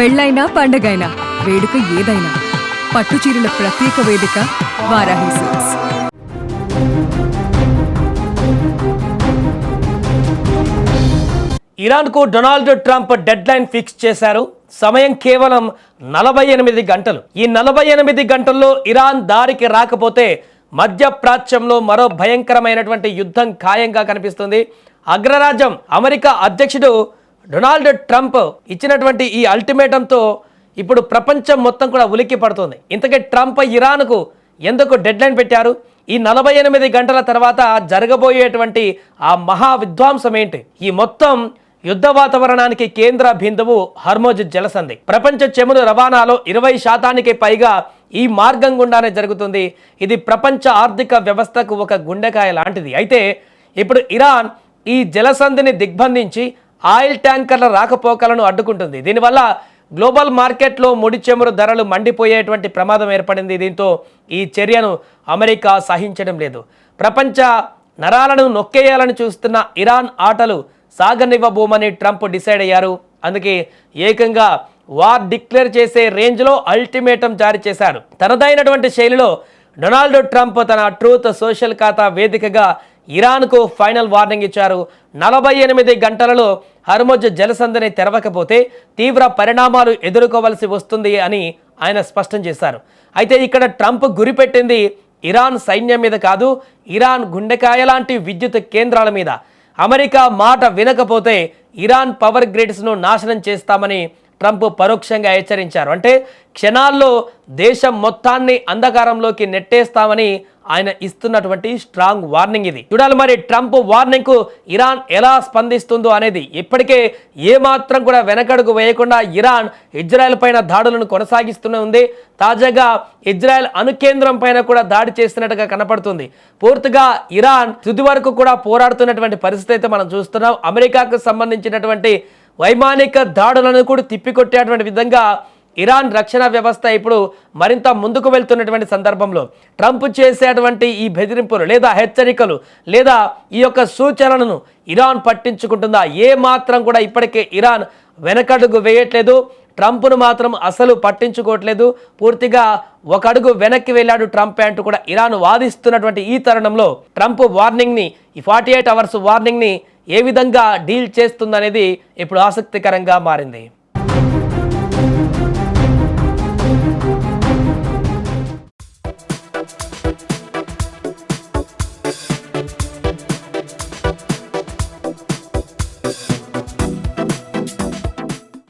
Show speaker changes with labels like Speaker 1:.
Speaker 1: పెళ్ళైనా పండగైనా వేడుక ఏదైనా పట్టుచీరల ప్రత్యేక వేదిక వారాహి సిల్క్స్.
Speaker 2: ఇరాన్కు Donald Trump deadline fix చేశారు. సమయం కేవలం 48 గంటలు. ఈ 48 గంటల్లో ఇరాన్ దారికి రాకపోతే మధ్యప్రాచ్యంలో మరో భయంకరమైనటువంటి యుద్ధం ఖాయంగా కనిపిస్తుంది. అగ్రరాజ్యం అమెరికా అధ్యక్షుడు డొనాల్డ్ ట్రంప్ ఇచ్చినటువంటి ఈ అల్టిమేటంతో ఇప్పుడు ప్రపంచం మొత్తం కూడా ఉలిక్కి పడుతుంది. ఇంతకీ ట్రంప్ ఇరాన్కు ఎందుకు డెడ్ లైన్ పెట్టారు? ఈ 48 గంటల తర్వాత జరగబోయేటువంటి ఆ మహా విధ్వంసం ఏంటి? ఈ మొత్తం యుద్ధ వాతావరణానికి కేంద్ర బిందువు హర్మోజ్ జలసంధి. ప్రపంచ చమురు రవాణాలో 20% పైగా ఈ మార్గం గుండానే జరుగుతుంది. ఇది ప్రపంచ ఆర్థిక వ్యవస్థకు ఒక గుండెకాయ లాంటిది. అయితే ఇప్పుడు ఇరాన్ ఈ జలసంధిని దిగ్బంధించి ఆయిల్ ట్యాంకర్ల రాకపోకలను అడ్డుకుంటుంది. దీనివల్ల గ్లోబల్ మార్కెట్లో ముడి చమురు ధరలు మండిపోయేటువంటి ప్రమాదం ఏర్పడింది. దీంతో ఈ చర్యను అమెరికా సహించడం లేదు. ప్రపంచ నరాలను నొక్కేయాలని చూస్తున్న ఇరాన్ ఆటలు సాగనివ్వబోమని ట్రంప్ డిసైడ్ అయ్యారు. అందుకే ఏకంగా వార్ డిక్లేర్ చేసే రేంజ్లో అల్టిమేటం జారీ చేశారు. తనదైనటువంటి శైలిలో డొనాల్డ్ ట్రంప్ తన ట్రూత్ సోషల్ ఖాతా వేదికగా ఇరాన్కు ఫైనల్ వార్నింగ్ ఇచ్చారు. 48 గంటలలో హర్మోజ్ జలసంధిని తెరవకపోతే తీవ్ర పరిణామాలు ఎదుర్కోవలసి వస్తుంది అని ఆయన స్పష్టం చేశారు. అయితే ఇక్కడ ట్రంప్ గురిపెట్టింది ఇరాన్ సైన్యం మీద కాదు, ఇరాన్ గుండెకాయ లాంటి విద్యుత్ కేంద్రాల మీద. అమెరికా మాట వినకపోతే ఇరాన్ పవర్ గ్రిడ్స్ను నాశనం చేస్తామని ట్రంప్ పరోక్షంగా హెచ్చరించారు. అంటే క్షణాల్లో దేశం మొత్తాన్ని అంధకారంలోకి నెట్టేస్తామని ఆయన ఇస్తున్నటువంటి స్ట్రాంగ్ వార్నింగ్ ఇది. చూడాలి మరి ట్రంప్ వార్నింగ్ కు ఇరాన్ ఎలా స్పందిస్తుందో అనేది. ఇప్పటికే ఏమాత్రం కూడా వెనకడుగు వేయకుండా ఇరాన్ ఇజ్రాయెల్ పైన దాడులను కొనసాగిస్తూనే ఉంది. తాజాగా ఇజ్రాయెల్ అణుకేంద్రం పైన కూడా దాడి చేస్తున్నట్టుగా కనపడుతుంది. పూర్తిగా ఇరాన్ తుది వరకు కూడా పోరాడుతున్నటువంటి పరిస్థితి అయితే మనం చూస్తున్నాం. అమెరికాకు సంబంధించినటువంటి వైమానిక దాడులను కూడా తిప్పికొట్టేటువంటి విధంగా ఇరాన్ రక్షణ వ్యవస్థ ఇప్పుడు మరింత ముందుకు వెళ్తున్నటువంటి సందర్భంలో ట్రంప్ చేసేటువంటి ఈ బెదిరింపులు లేదా హెచ్చరికలు లేదా ఈ యొక్క సూచనలను ఇరాన్ పట్టించుకుంటుందా? ఏ మాత్రం కూడా ఇప్పటికే ఇరాన్ వెనకడుగు వేయట్లేదు. ట్రంప్ను మాత్రం అసలు పట్టించుకోవట్లేదు. పూర్తిగా ఒక అడుగు వెనక్కి వెళ్ళాడు ట్రంప్ అంటూ కూడా ఇరాన్ వాదిస్తున్నటువంటి ఈ తరుణంలో ట్రంప్ వార్నింగ్ని, ఈ 48 అవర్స్ వార్నింగ్ని ఏ విధంగా డీల్ చేస్తుందనేది ఇప్పుడు ఆసక్తికరంగా మారింది.